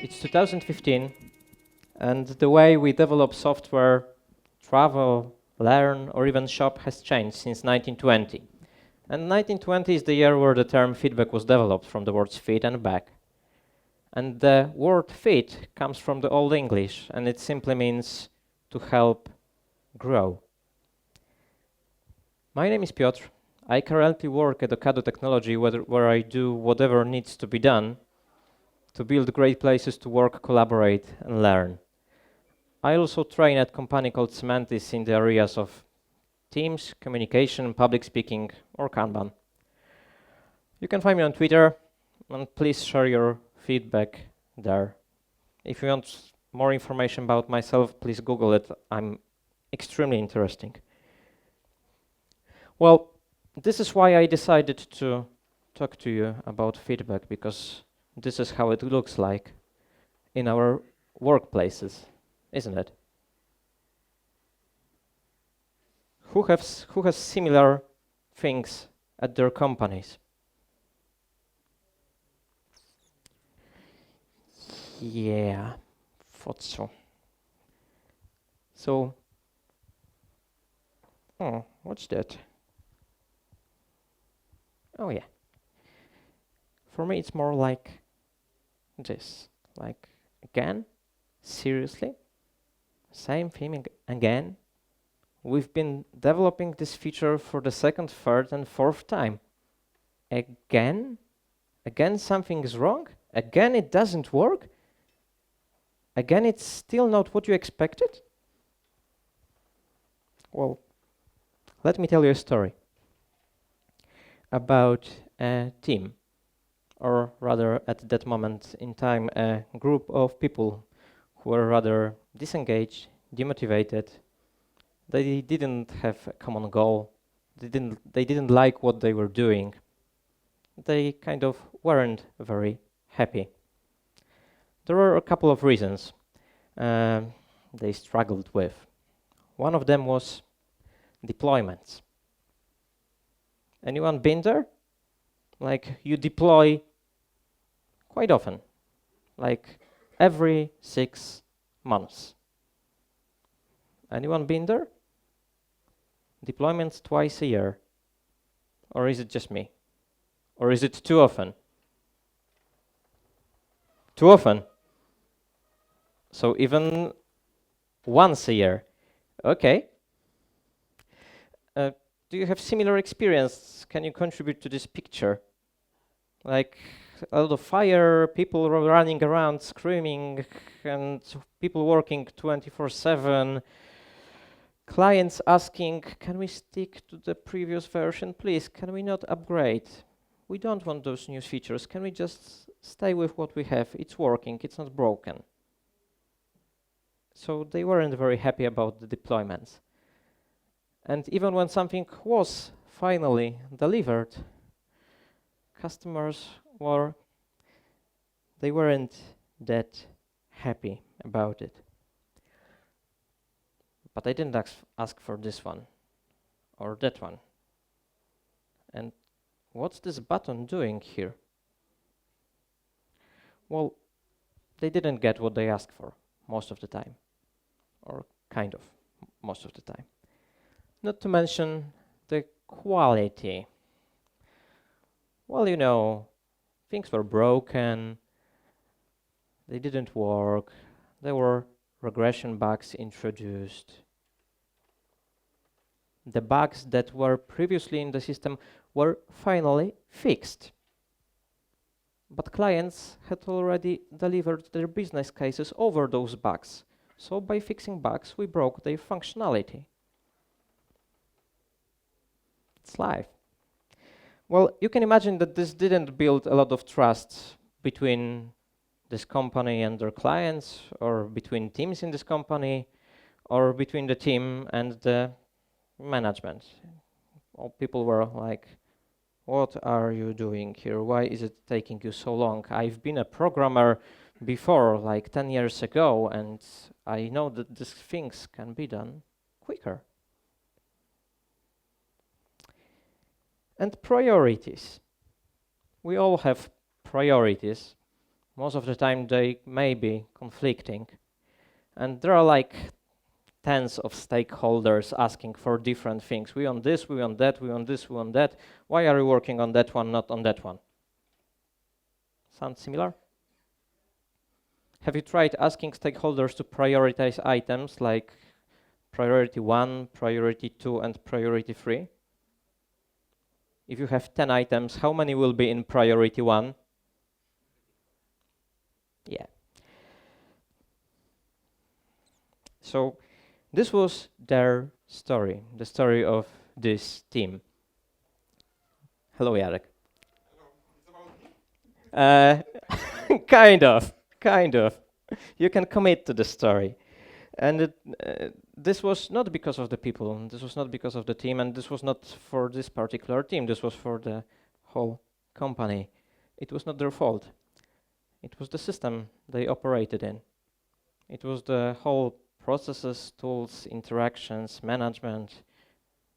It's 2015, and the way we develop software, travel, learn, or even shop has changed since 1920. And 1920 is the year where the term feedback was developed from the words feed and back. And the word feed comes from the Old English, and it simply means to help grow. My name is Piotr. I currently work at Ocado Technology where I do whatever needs to be done to build great places to work, collaborate, and learn. I also train at a company called Semantis in the areas of Teams, communication, public speaking, or Kanban. You can find me on Twitter, and please share your feedback there. If you want more information about myself, please Google it. I'm extremely interesting. Well, this is why I decided to talk to you about feedback, because this is how it looks like in our workplaces, isn't it? Who has similar things at their companies? Yeah, thought so. So, what's that? Oh yeah. For me, it's more like this. Like, again, seriously, same thing again. We've been developing this feature for the second, third, and fourth time. Again? Again, something is wrong? Again, it doesn't work? Again, it's still not what you expected? Well, let me tell you a story about a team, or rather, at that moment in time, a group of people who were rather disengaged, demotivated. They didn't have a common goal. They didn't like what they were doing. They kind of weren't very happy. There were a couple of reasons they struggled with. One of them was deployments. Anyone been there? Like, you deploy quite often, like every 6 months. Anyone been there? Deployments twice a year. Or is it just me? Or is it too often? Too often. So even once a year. Okay. Do you have similar experience? Can you contribute to this picture? Like a lot of fire, people running around screaming, and people working 24/7. Clients asking, can we stick to the previous version? Please, can we not upgrade? We don't want those new features. Can we just stay with what we have? It's working, it's not broken. So they weren't very happy about the deployments. And even when something was finally delivered, customers they weren't that happy about it. But I didn't ask for this one or that one. And what's this button doing here? Well, they didn't get what they asked for most of the time, or kind of most of the time. Not to mention the quality. Well, you know, things were broken, they didn't work, there were regression bugs introduced. The bugs that were previously in the system were finally fixed. But clients had already delivered their business cases over those bugs. So by fixing bugs, we broke their functionality. It's life. Well, you can imagine that this didn't build a lot of trust between this company and their clients, or between teams in this company, or between the team and the management. All people were like, what are you doing here? Why is it taking you so long? I've been a programmer before, like 10 years ago, and I know that these things can be done quicker. And priorities. We all have priorities. Most of the time they may be conflicting. And there are like tens of stakeholders asking for different things. We want this, we want that, we want this, we want that. Why are you working on that one, not on that one? Sound similar? Have you tried asking stakeholders to prioritize items like priority 1, priority 2, and priority 3? If you have 10 items, how many will be in priority 1? Yeah. So this was their story, the story of this team. Hello, Jarek. Hello, it's about me? Kind of. You can commit to the story. And this was not because of the people, this was not because of the team, and this was not for this particular team, this was for the whole company. It was not their fault. It was the system they operated in. It was the whole processes, tools, interactions, management,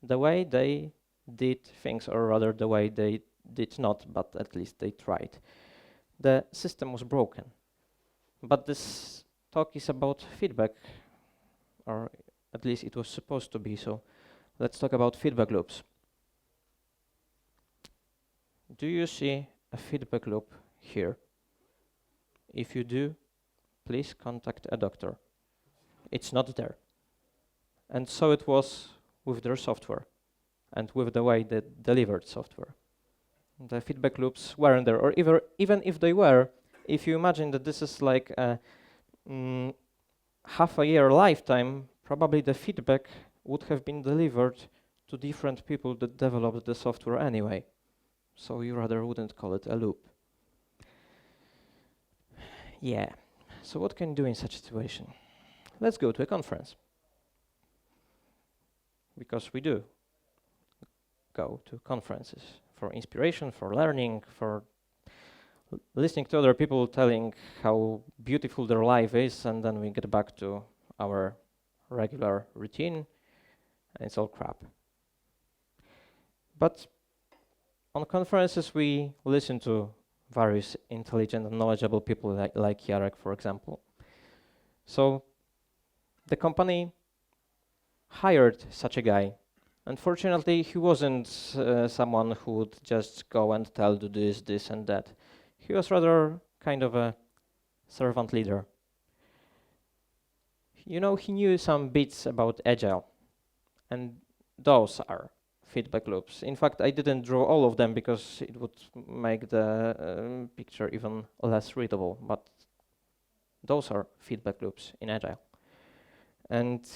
the way they did things, or rather the way they did not, but at least they tried. The system was broken. But this talk is about feedback, or at least it was supposed to be, so let's talk about feedback loops. Do you see a feedback loop here? If you do, please contact a doctor. It's not there. And so it was with their software and with the way they delivered software. The feedback loops weren't there, or even if they were, if you imagine that this is like a half a year lifetime, probably the feedback would have been delivered to different people that developed the software anyway. So you rather wouldn't call it a loop. Yeah, so what can you do in such a situation? Let's go to a conference. Because we do go to conferences for inspiration, for learning, for listening to other people telling how beautiful their life is, and then we get back to our regular routine, and it's all crap. But on conferences we listen to various intelligent and knowledgeable people like Jarek, for example. So the company hired such a guy. Unfortunately, he wasn't someone who would just go and tell do this, this and that. He was rather kind of a servant leader. You know, he knew some bits about Agile, and those are feedback loops. In fact, I didn't draw all of them because it would make the picture even less readable, but those are feedback loops in Agile. And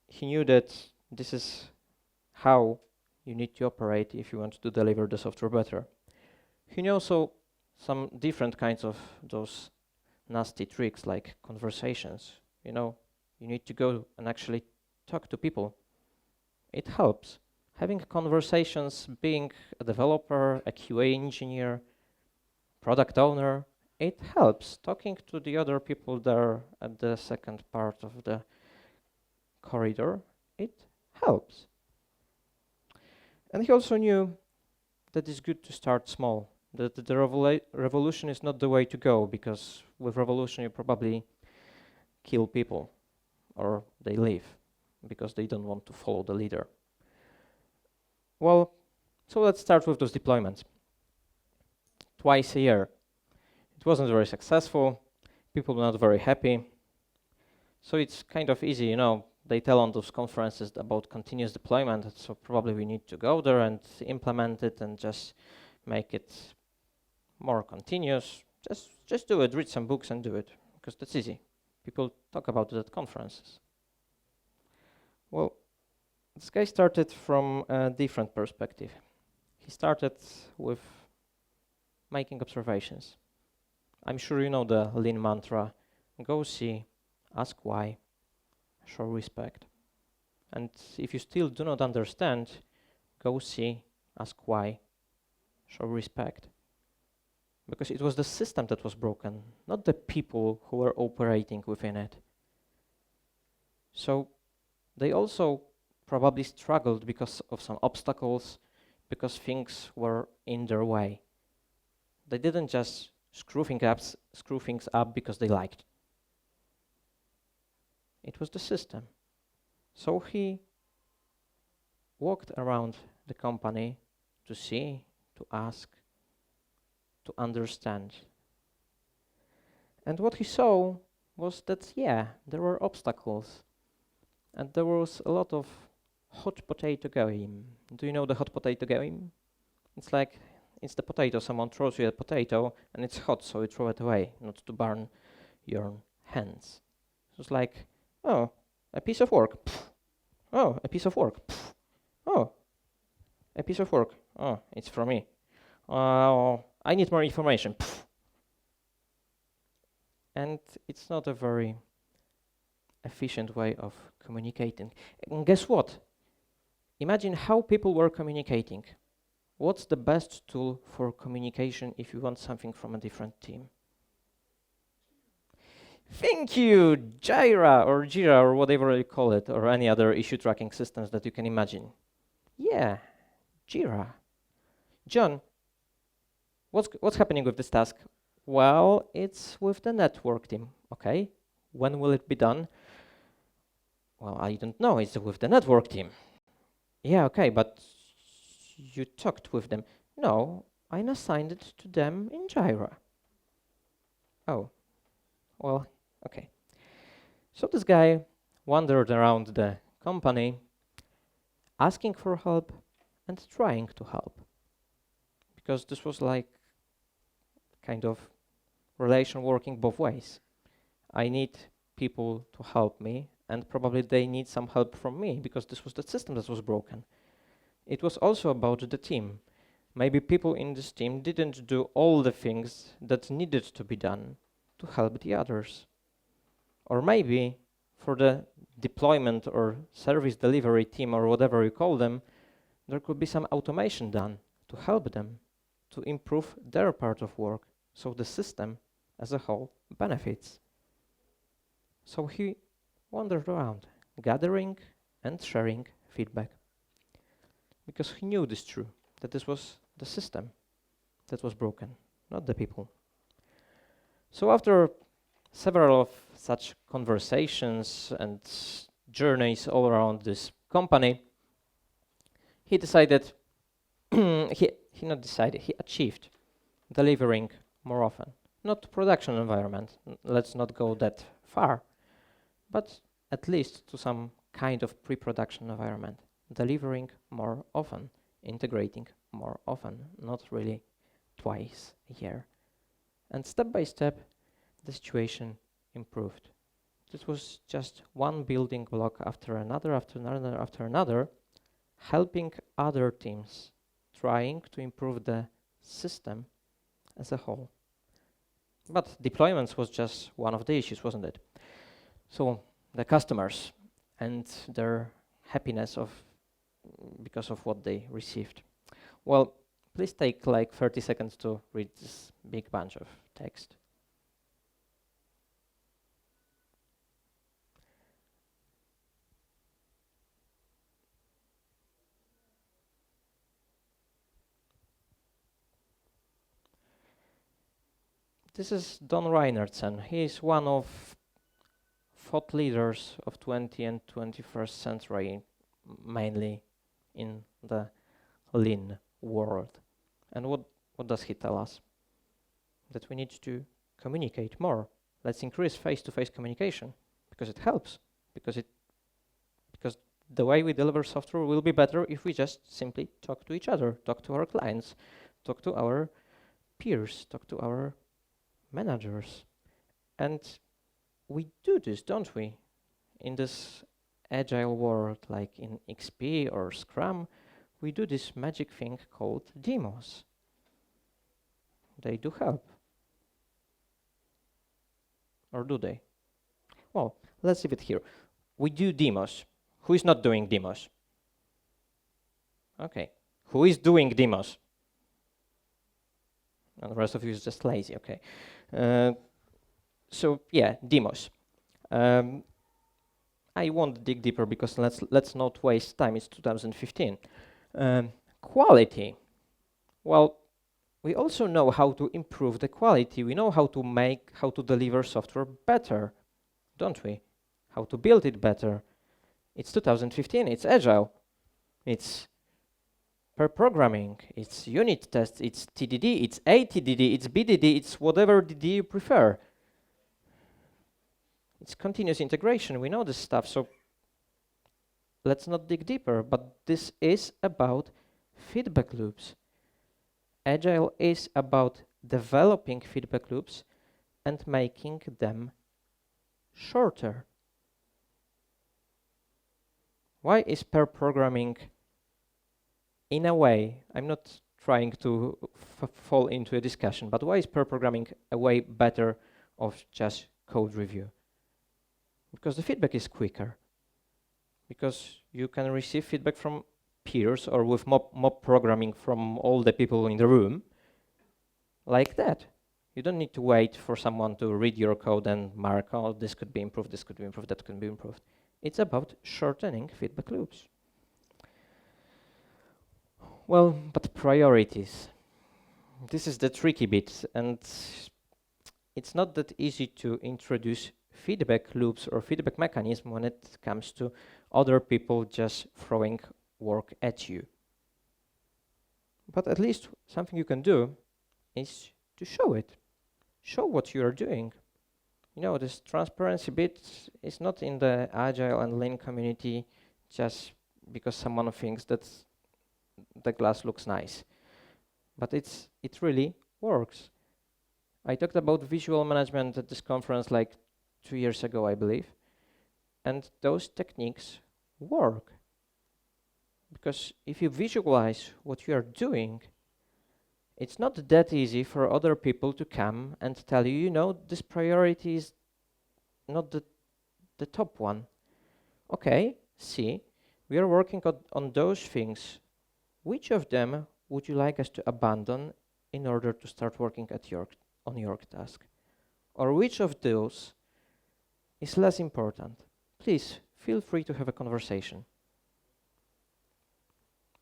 he knew that this is how you need to operate if you want to deliver the software better. He knew also some different kinds of those nasty tricks like conversations. You know, you need to go and actually talk to people. It helps. Having conversations, being a developer, a QA engineer, product owner, it helps. Talking to the other people there at the second part of the corridor, it helps. And he also knew that it's good to start small, that the revolution is not the way to go, because with revolution you probably kill people or they leave because they don't want to follow the leader. Well, so let's start with those deployments. Twice a year. It wasn't very successful. People were not very happy. So it's kind of easy, you know, they tell on those conferences about continuous deployment, so probably we need to go there and implement it and just make it more continuous. Just do it, read some books and do it, because that's easy. People talk about it at conferences. Well, this guy started from a different perspective. He started with making observations. I'm sure you know the Lean mantra, go see, ask why, show respect. And if you still do not understand, go see, ask why, show respect. Because it was the system that was broken, not the people who were operating within it. So they also probably struggled because of some obstacles, because things were in their way. They didn't just screw things up because they liked. It was the system. So he walked around the company to see, to ask, to understand. And what he saw was that, yeah, there were obstacles. And there was a lot of hot potato game. Do you know the hot potato game? It's like, it's the potato. Someone throws you a potato and it's hot, so you throw it away, not to burn your hands. It's like, oh, a piece of work. Pfft. Oh, a piece of work. Pfft. Oh, a piece of work. Oh, it's from me. I need more information. Pfft. And it's not a very efficient way of communicating. And guess what? Imagine how people were communicating. What's the best tool for communication if you want something from a different team? Thank you, Jira or whatever you call it, or any other issue tracking systems that you can imagine. Yeah, Jira. John, what's happening with this task? Well, it's with the network team. Okay, when will it be done? Well, I don't know, it's with the network team. Yeah, okay, but you talked with them. No, I assigned it to them in Jira. Oh, well, okay. So this guy wandered around the company, asking for help and trying to help. Because this was like kind of relation working both ways. I need people to help me, and probably they need some help from me, because this was the system that was broken. It was also about the team. Maybe people in this team didn't do all the things that needed to be done to help the others. Or maybe for the deployment or service delivery team or whatever you call them, there could be some automation done to help them, to improve their part of work, so the system as a whole benefits. So he wandered around, gathering and sharing feedback, because he knew this true, that this was the system that was broken, not the people. So after several of such conversations and journeys all around this company, he decided, he achieved delivering more often. Not to production environment, let's not go that far, but at least to some kind of pre-production environment, delivering more often, integrating more often, not really twice a year. And step by step, the situation improved. This was just one building block after another, after another, after another, helping other teams, trying to improve the system as a whole. But deployments was just one of the issues, wasn't it? So the customers and their happiness because of what they received. Well, please take like 30 seconds to read this big bunch of text. This is Don Reinertsen. He is one of thought leaders of 20th and 21st century, mainly in the lean world. And what does he tell us? That we need to communicate more. Let's increase face-to-face communication, because it helps, because the way we deliver software will be better if we just simply talk to each other, talk to our clients, talk to our peers, talk to our managers. And we do this, don't we? In this agile world, like in XP or Scrum, we do this magic thing called demos. They do help. Or do they? Well, let's leave it here. We do demos. Who is not doing demos? Okay. Who is doing demos? And the rest of you is just lazy, okay. So yeah, demos. I won't dig deeper because let's not waste time. It's 2015. Quality. Well, we also know how to improve the quality. We know how to deliver software better, don't we? How to build it better. It's 2015, it's agile. It's pair programming, it's unit tests, it's TDD, it's ATDD, it's BDD, it's whatever DD you prefer. It's continuous integration, we know this stuff, so let's not dig deeper, but this is about feedback loops. Agile is about developing feedback loops and making them shorter. Why is pair programming, in a way, I'm not trying to fall into a discussion, but why is pair programming a way better of just code review? Because the feedback is quicker. Because you can receive feedback from peers or with mob programming from all the people in the room, like that. You don't need to wait for someone to read your code and mark, oh, this could be improved, this could be improved, that could be improved. It's about shortening feedback loops. Well, but priorities. This is the tricky bit, and it's not that easy to introduce feedback loops or feedback mechanism when it comes to other people just throwing work at you. But at least something you can do is to show it. Show what you are doing. You know, this transparency bit is not in the Agile and Lean community just because someone thinks that the glass looks nice. But it really works. I talked about visual management at this conference like 2 years ago, I believe. And those techniques work. Because if you visualize what you are doing, it's not that easy for other people to come and tell you, you know, this priority is not the top one. Okay, see, we are working on those things. Which of them would you like us to abandon in order to start working on your task? Or which of those is less important? Please feel free to have a conversation.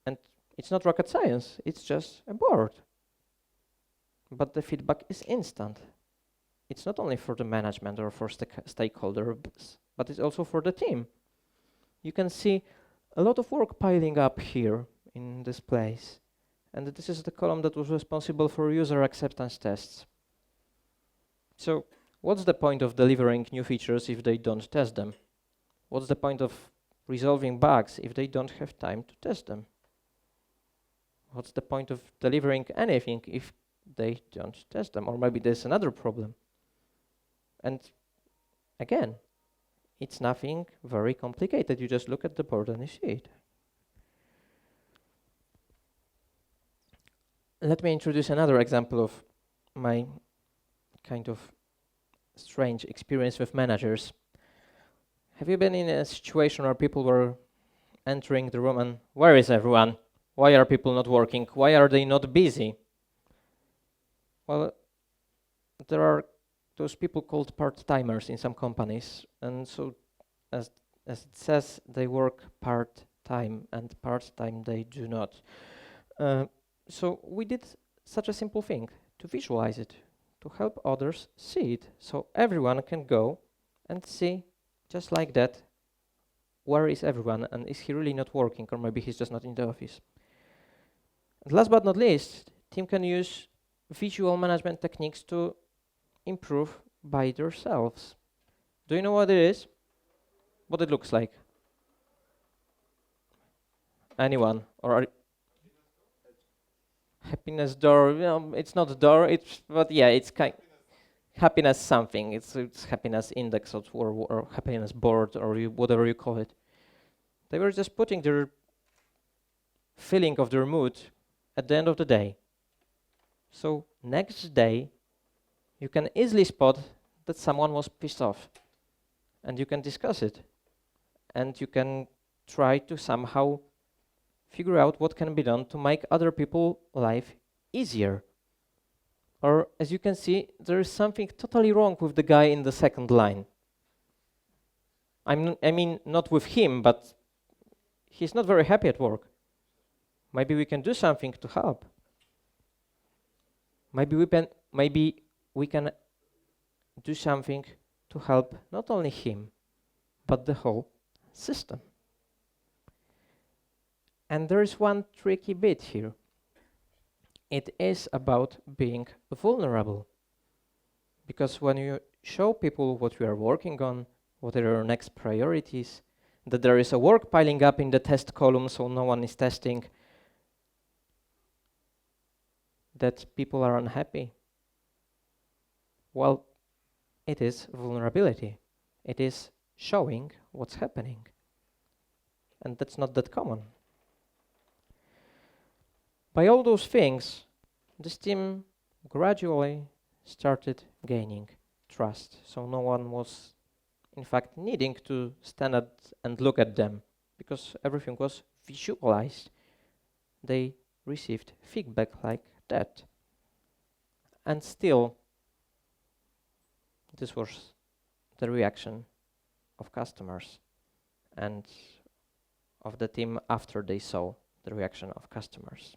And it's not rocket science, it's just a board. But the feedback is instant. It's not only for the management or for stakeholders, but it's also for the team. You can see a lot of work piling up here in this place. And this is the column that was responsible for user acceptance tests. So what's the point of delivering new features if they don't test them? What's the point of resolving bugs if they don't have time to test them? What's the point of delivering anything if they don't test them? Or maybe there's another problem. And again, it's nothing very complicated. You just look at the board and you see it. Let me introduce another example of my kind of strange experience with managers. Have you been in a situation where people were entering the room and where is everyone? Why are people not working? Why are they not busy? Well, there are those people called part-timers in some companies, and so as it says, they work part-time, and part-time they do not. So we did such a simple thing to visualize it, to help others see it, so everyone can go and see just like that, where is everyone, and is he really not working, or maybe he's just not in the office. And last but not least, team can use visual management techniques to improve by themselves. Do you know what it is? What it looks like? Anyone? Or happiness door? It's not a door. But yeah, it's kind happiness something. It's happiness index or happiness board or whatever you call it. They were just putting their feeling of their mood at the end of the day. So next day, you can easily spot that someone was pissed off, and you can discuss it, and you can try to somehow figure out what can be done to make other people's life easier. Or as you can see, there is something totally wrong with the guy in the second line. I mean, not with him, but he's not very happy at work. Maybe we can do something to help. maybe we can do something to help not only him, but the whole system. And there is one tricky bit here. It is about being vulnerable. Because when you show people what you are working on, what are your next priorities, that there is a work piling up in the test column so no one is testing, that people are unhappy, well, it is vulnerability. It is showing what's happening. And that's not that common. By all those things, this team gradually started gaining trust. So no one was, in fact, needing to stand and look at them because everything was visualized. They received feedback like that. And still, this was the reaction of customers and of the team after they saw the reaction of customers.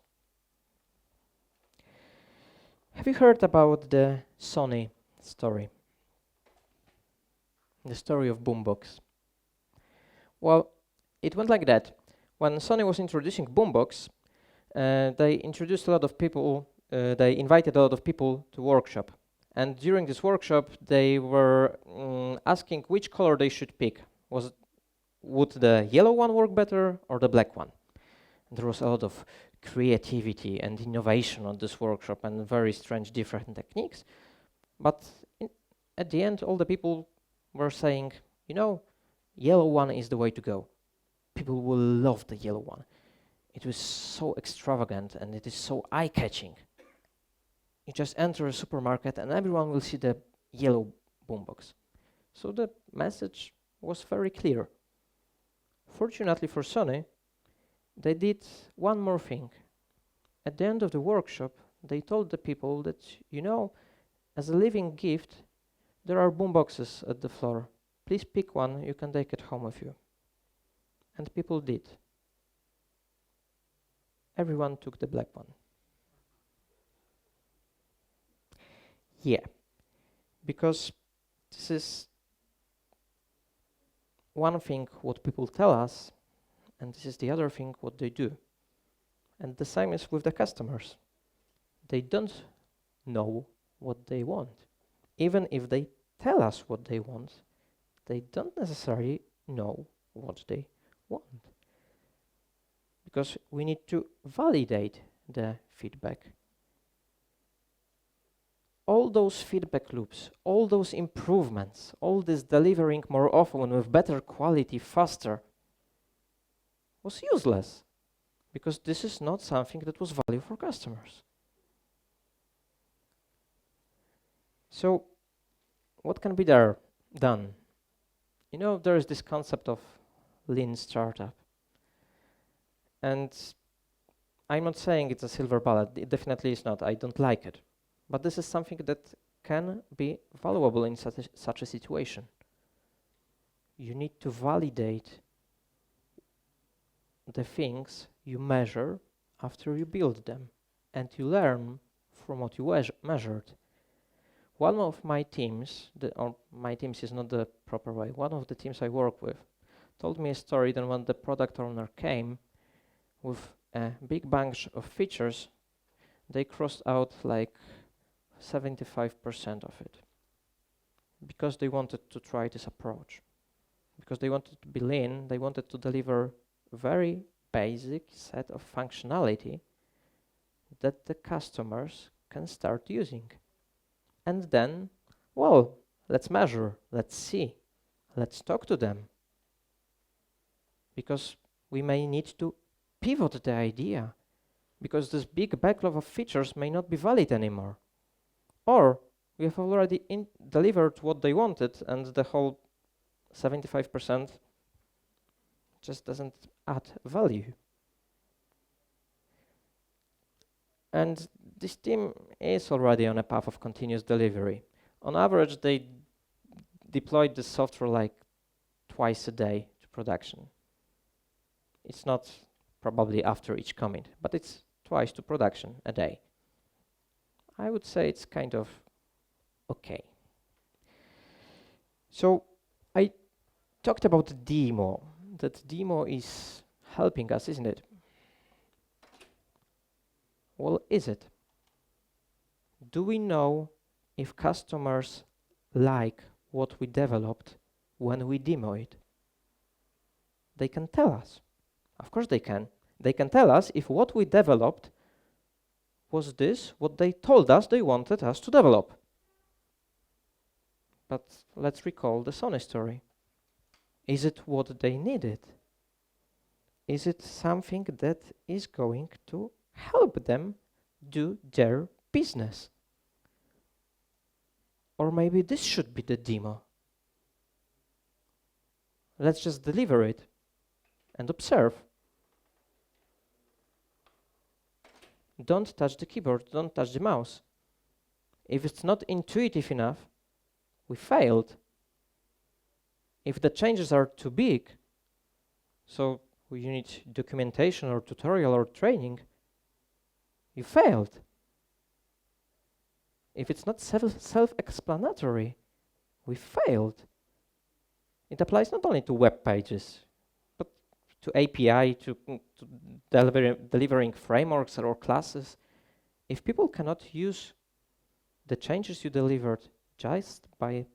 Have you heard about the Sony story? The story of boombox. Well, it went like that. When Sony was introducing boombox, they introduced a lot of people, they invited a lot of people to workshop. And during this workshop, they were asking which color they should pick. Would the yellow one work better or the black one? And there was a lot of creativity and innovation on this workshop and very strange different techniques. But at the end, all the people were saying, you know, yellow one is the way to go. People will love the yellow one. It was so extravagant and it is so eye-catching. You just enter a supermarket and everyone will see the yellow boombox. So the message was very clear. Fortunately for Sony, they did one more thing. At the end of the workshop, they told the people that, you know, as a living gift, there are boomboxes at the floor. Please pick one, you can take it home with you. And people did. Everyone took the black one. Yeah, because this is one thing what people tell us, and this is the other thing what they do. And the same is with the customers. They don't know what they want. Even if they tell us what they want, they don't necessarily know what they want. Because we need to validate the feedback. All those feedback loops, all those improvements, all this delivering more often with better quality, faster, was useless. Because this is not something that was value for customers. So, what can be done? You know, there is this concept of lean startup. And I'm not saying it's a silver bullet. It definitely is not. I don't like it. But this is something that can be valuable in such a situation. You need to validate the things you measure after you build them, and you learn from what you measured. One of my teams, my teams is not the proper way, one of the teams I work with told me a story that when the product owner came with a big bunch of features, they crossed out like 75% of it because they wanted to try this approach. Because they wanted to be lean, they wanted to deliver very basic set of functionality that the customers can start using. And then, well, let's measure, let's see, let's talk to them. Because we may need to pivot the idea, because this big backlog of features may not be valid anymore. Or we have already delivered what they wanted and the whole 75% just doesn't add value. And this team is already on a path of continuous delivery. On average, they deployed the software like twice a day to production. It's not probably after each commit, but it's twice to production a day. I would say it's kind of okay. So I talked about the demo. That demo is helping us, isn't it? Well, is it? Do we know if customers like what we developed when we demo it? They can tell us. Of course they can. They can tell us if what we developed was this, what they told us they wanted us to develop. But let's recall the Sony story. Is it what they needed? Is it something that is going to help them do their business? Or maybe this should be the demo. Let's just deliver it and observe. Don't touch the keyboard, don't touch the mouse. If it's not intuitive enough, we failed. If the changes are too big, so you need documentation or tutorial or training, you failed. If it's not self-explanatory, we failed. It applies not only to web pages, but to API, to delivering frameworks or classes. If people cannot use the changes you delivered just by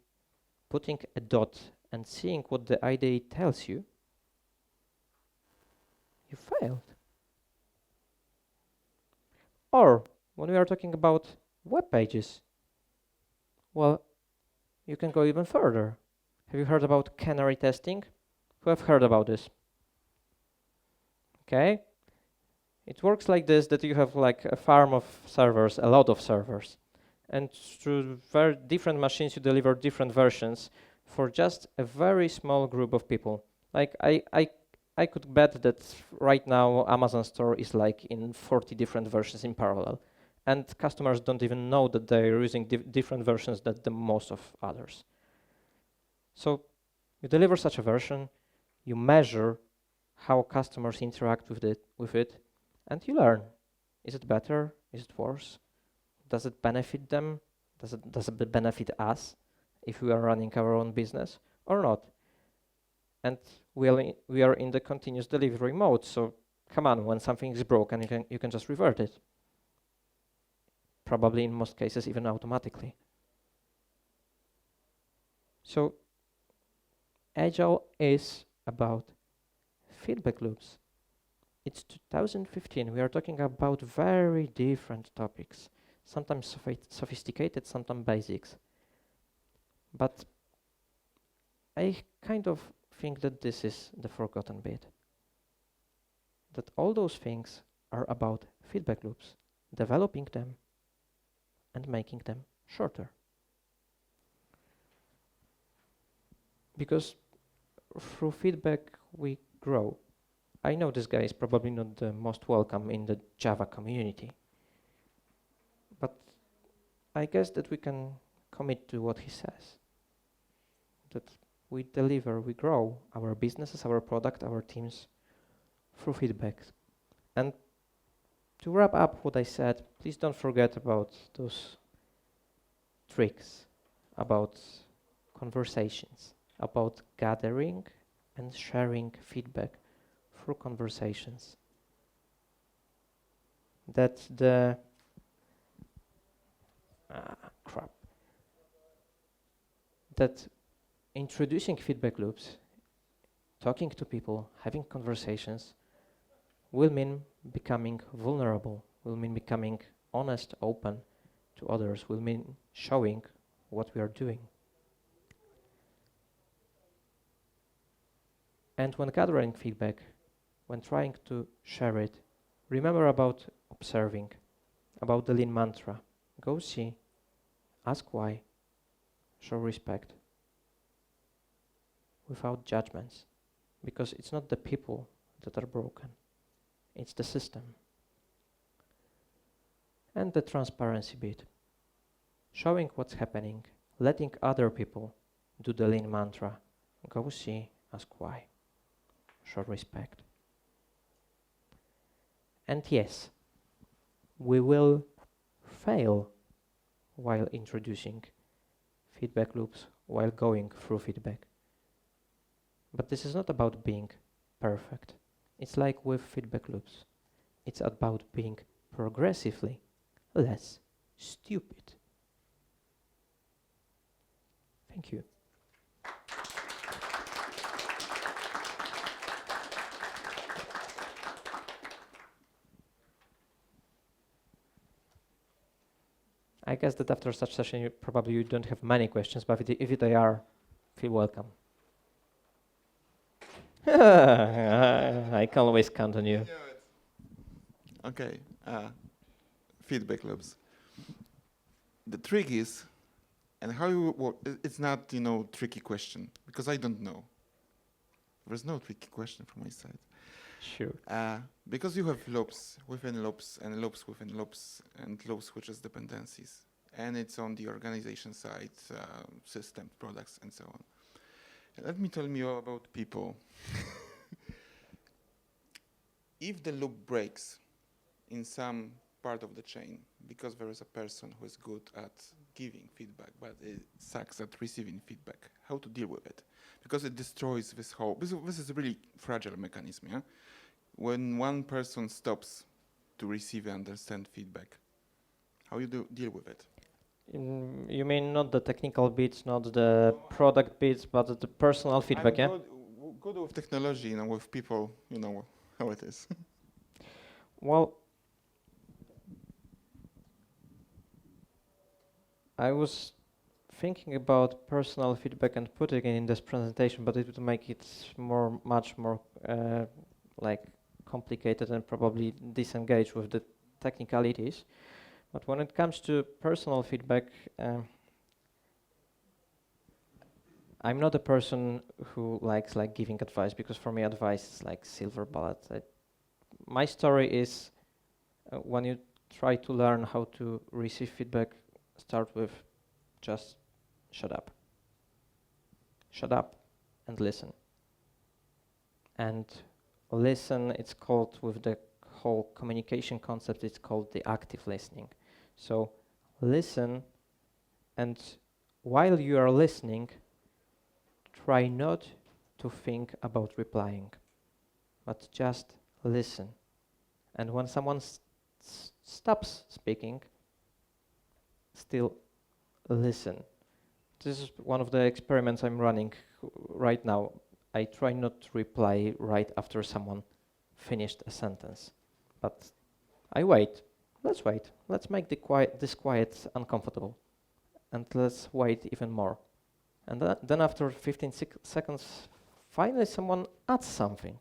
putting a dot and seeing what the IDE tells you, you failed. Or when we are talking about web pages, well, you can go even further. Have you heard about canary testing? Who have heard about this? Okay. It works like this, that you have like a farm of servers, a lot of servers. And through very different machines, you deliver different versions for just a very small group of people. Like I could bet that right now Amazon store is like in 40 different versions in parallel. And customers don't even know that they're using different versions than the most of others. So you deliver such a version, you measure how customers interact with it, and you learn. Is it better? Is it worse? Does it benefit them? Does it benefit us if we are running our own business or not? And we are in the continuous delivery mode, so come on, when something is broken, you can just revert it. Probably in most cases even automatically. So Agile is about feedback loops. It's 2015. We are talking about very different topics, sometimes sophisticated, sometimes basics. But I kind of think that this is the forgotten bit. That all those things are about feedback loops, developing them and making them shorter. Because through feedback we grow. I know this guy is probably not the most welcome in the Java community, but I guess that we can commit to what he says. That we deliver, we grow our businesses, our product, our teams through feedback. And to wrap up what I said, please don't forget about those tricks, about conversations, about gathering and sharing feedback through conversations. That the that introducing feedback loops, talking to people, having conversations will mean becoming vulnerable, will mean becoming honest, open to others, will mean showing what we are doing. And when gathering feedback, when trying to share it, remember about observing, about the lean mantra. Go see, ask why, show respect, without judgments, because it's not the people that are broken, it's the system. And the transparency bit, showing what's happening, letting other people do the lean mantra. Go see, ask why, show respect. And yes, we will fail while introducing feedback loops, while going through feedback. But this is not about being perfect. It's like with feedback loops. It's about being progressively less stupid. Thank you. I guess that after such session, probably you don't have many questions, but if they are, feel welcome. I can always count on you. Okay, feedback loops. The trick is, and how you work, it's not, tricky question, because I don't know. There's no tricky question from my side. Sure. Because you have loops within loops and loops within loops and loops which is dependencies. And it's on the organization side, system, products, and so on. And let me tell you about people. If the loop breaks in some part of the chain, because there is a person who is good at giving feedback, but it sucks at receiving feedback, how to deal with it? Because it destroys this whole, this is a really fragile mechanism, yeah? When one person stops to receive and understand feedback, how you deal with it? You mean not the technical bits, not the product bits, but the personal feedback, yeah? Good with technology, with people, how it is. Well, I was thinking about personal feedback and putting it in this presentation, but it would make it much more complicated and probably disengage with the technicalities. But when it comes to personal feedback, I'm not a person who likes giving advice, because for me advice is like silver bullet. My story is when you try to learn how to receive feedback, start with just shut up. Shut up and listen. And listen, it's called, with the whole communication concept, it's called the active listening. So listen, and while you are listening, try not to think about replying, but just listen. And when someone stops speaking, still listen. This is one of the experiments I'm running right now. I try not to reply right after someone finished a sentence, but I wait. Let's wait. Let's make this quiet uncomfortable, and let's wait even more. And then after 15 seconds, finally someone adds something,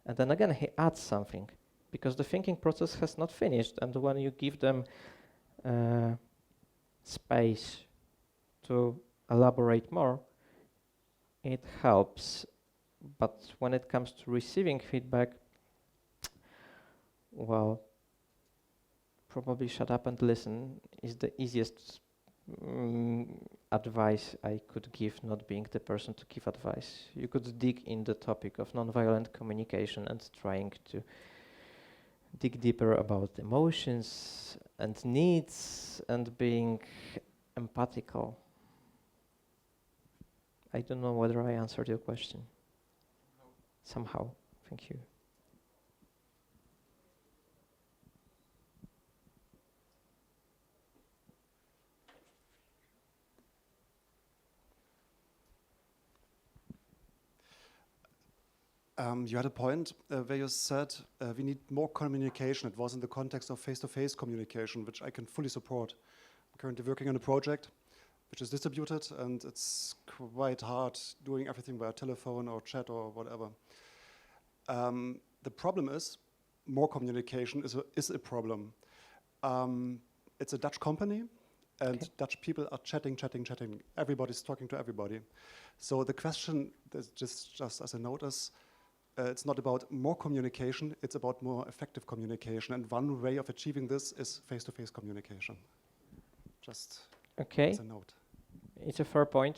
and then again he adds something, because the thinking process has not finished. And when you give them space to elaborate more, it helps. But when it comes to receiving feedback, well, probably shut up and listen is the easiest advice I could give, not being the person to give advice. You could dig in the topic of nonviolent communication and trying to dig deeper about emotions and needs and being empathical. I don't know whether I answered your question. No. Somehow. Thank you. You had a point where you said we need more communication. It was in the context of face-to-face communication, which I can fully support. I'm currently working on a project which is distributed, and it's quite hard doing everything via telephone or chat or whatever. The problem is, more communication is a problem. It's a Dutch company, and Dutch people are chatting. Everybody's talking to everybody. So the question, just as a note, is it's not about more communication, it's about more effective communication. And one way of achieving this is face-to-face communication. Just as a note. It's a fair point.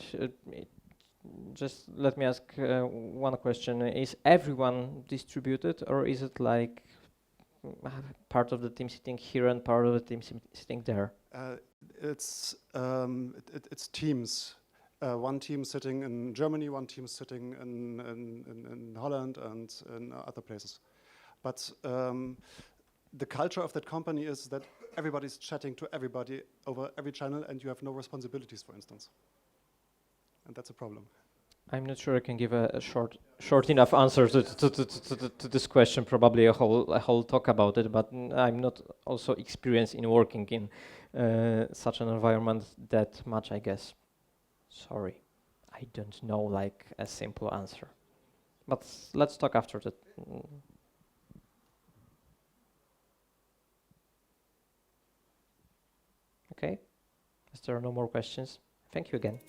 Just let me ask one question. Is everyone distributed, or is it part of the team sitting here and part of the team sitting there? it's teams. One team sitting in Germany, one team sitting in Holland and in other places. But the culture of that company is that everybody's chatting to everybody over every channel, and you have no responsibilities, for instance. And that's a problem. I'm not sure I can give a short enough answer to this question. Probably a whole talk about it, but I'm not also experienced in working in such an environment that much, I guess. Sorry, I don't know like a simple answer. But let's talk after that. Okay, is there no more questions? Thank you again.